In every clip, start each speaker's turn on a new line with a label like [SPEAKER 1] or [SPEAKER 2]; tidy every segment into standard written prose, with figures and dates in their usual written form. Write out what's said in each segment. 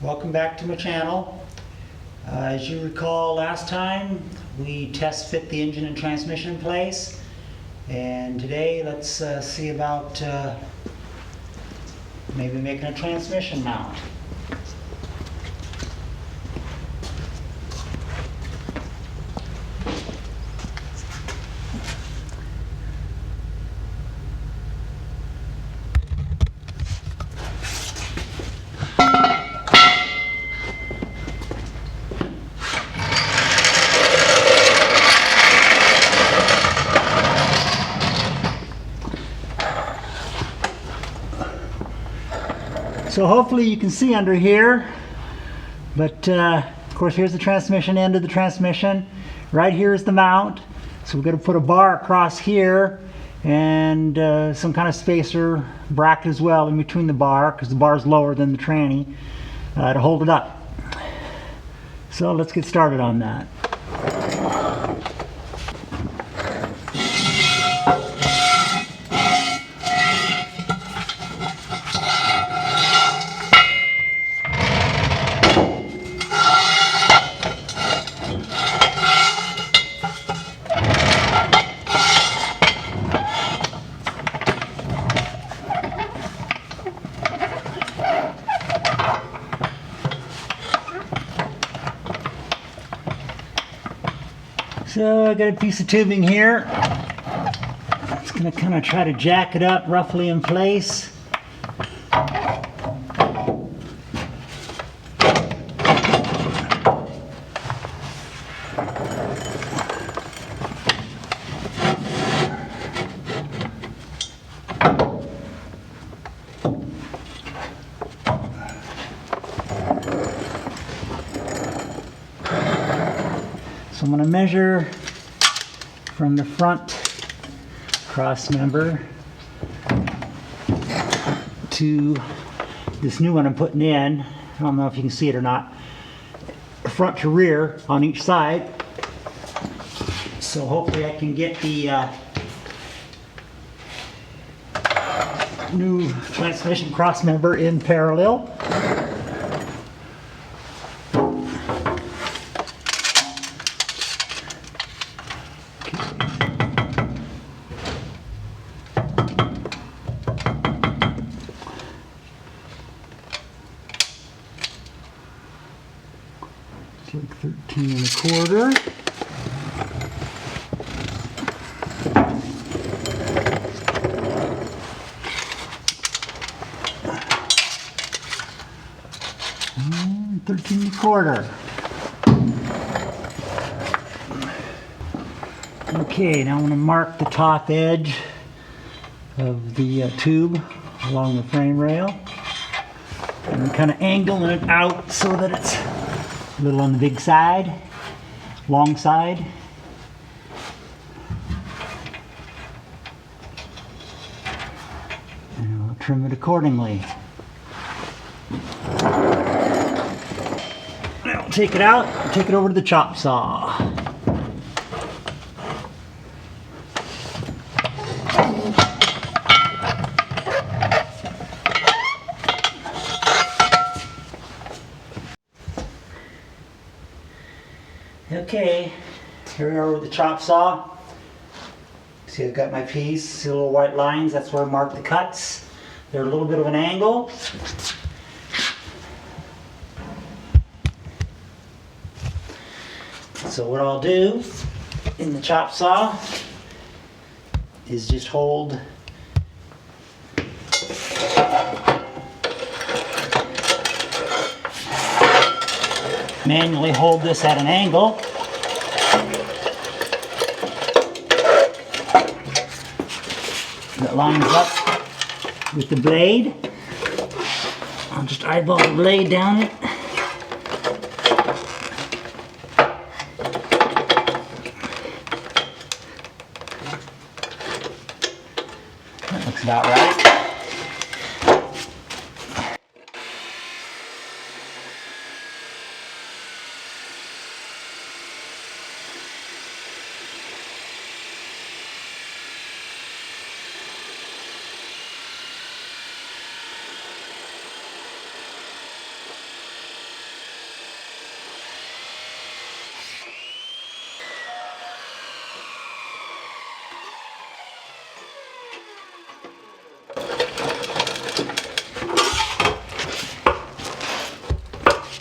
[SPEAKER 1] Welcome back to my channel. As you recall, last time we test fit the engine and transmission in place, and today let's see about maybe making a transmission mount. So hopefully you can see under here, but of course here's the transmission end of the transmission. Right here is the mount. So we're going to put a bar across here and some kind of spacer bracket as well in between the bar, because the bar is lower than the tranny, to hold it up. So let's get started on that. So I got a piece of tubing here. It's going to kind of try to jack it up roughly in place. So I'm going to measure from the front cross member to this new one I'm putting in. I don't know if you can see it or not. Front to rear on each side. So hopefully I can get the new transmission cross member in parallel. It's like 13 1/4. And 13 1/4. Okay, now I'm going to mark the top edge of the tube along the frame rail. And I'm kind of angling it out so that it's a little on the big side, long side. And I'll trim it accordingly. Now I'll take it out and take it over to the chop saw. Okay, here we are with the chop saw. See, I've got my piece. See the little white lines? That's where I marked the cuts. They're a little bit of an angle. So what I'll do in the chop saw is just manually hold this at an angle. That lines up with the blade. I'll just eyeball the blade down it. That looks about right.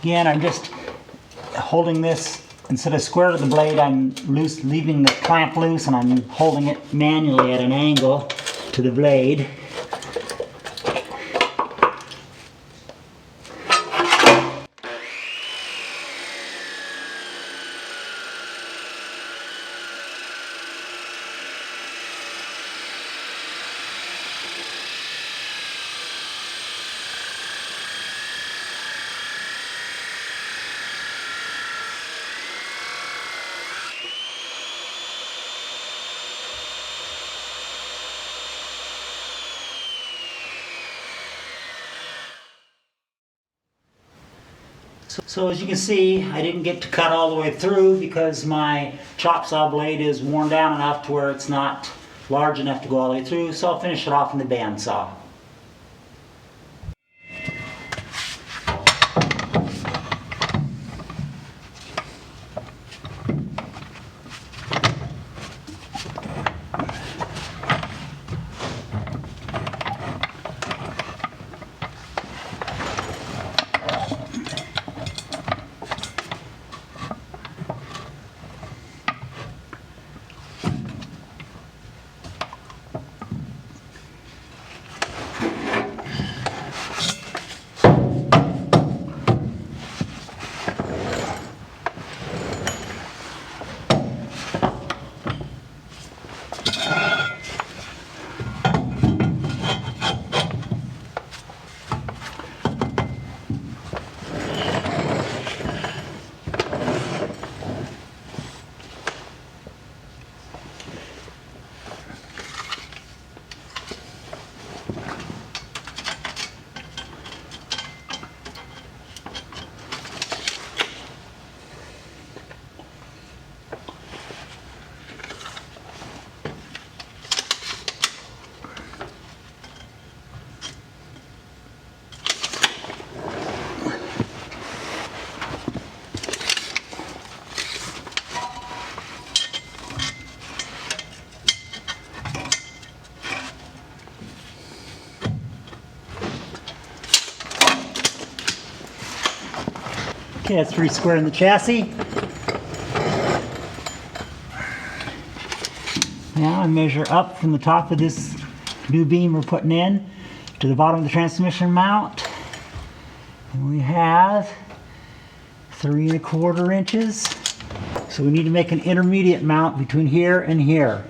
[SPEAKER 1] Again, I'm just holding this, instead of square to the blade, I'm leaving the clamp loose, and I'm holding it manually at an angle to the blade. So as you can see, I didn't get to cut all the way through because my chop saw blade is worn down enough to where it's not large enough to go all the way through, so I'll finish it off in the bandsaw. Okay, that's pretty square in the chassis. Now I measure up from the top of this new beam we're putting in to the bottom of the transmission mount. And we have 3¼ inches. So we need to make an intermediate mount between here and here.